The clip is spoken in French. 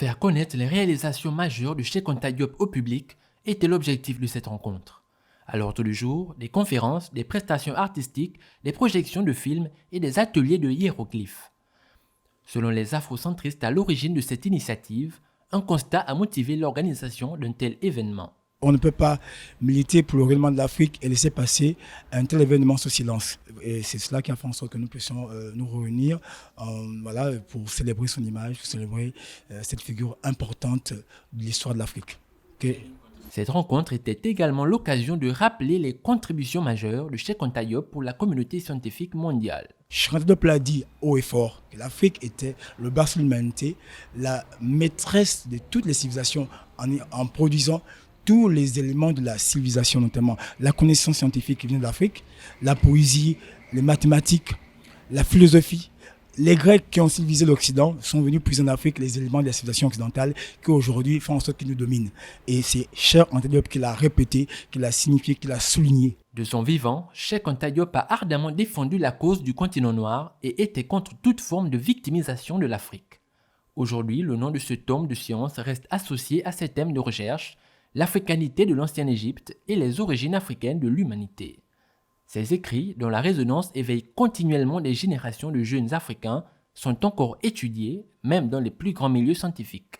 Faire connaître les réalisations majeures de Cheikh Anta Diop au public était l'objectif de cette rencontre. À l'ordre du jour, des conférences, des prestations artistiques, des projections de films et des ateliers de hiéroglyphes. Selon les afrocentristes à l'origine de cette initiative, un constat a motivé l'organisation d'un tel événement. On ne peut pas militer pour le rayonnement de l'Afrique et laisser passer un tel événement sous silence. Et c'est cela qui a fait en sorte que nous puissions nous réunir pour célébrer son image, pour célébrer cette figure importante de l'histoire de l'Afrique. Cette rencontre était également l'occasion de rappeler les contributions majeures de Cheikh Anta Diop pour la communauté scientifique mondiale. Cheikh Anta Diop l'a dit haut et fort que l'Afrique était le berceau de l'humanité, la maîtresse de toutes les civilisations en produisant tous les éléments de la civilisation, notamment la connaissance scientifique qui vient d'Afrique, la poésie, les mathématiques, la philosophie. Les Grecs qui ont civilisé l'Occident sont venus puiser en Afrique les éléments de la civilisation occidentale qui aujourd'hui font en sorte qu'ils nous dominent. Et c'est Cheikh Anta Diop qui l'a répété, qui l'a signifié, qui l'a souligné. De son vivant, Cheikh Anta Diop a ardemment défendu la cause du continent noir et était contre toute forme de victimisation de l'Afrique. Aujourd'hui, le nom de ce tome de science reste associé à ces thèmes de recherche, l'africanité de l'ancienne Égypte et les origines africaines de l'humanité. Ces écrits, dont la résonance éveille continuellement des générations de jeunes africains, sont encore étudiés, même dans les plus grands milieux scientifiques.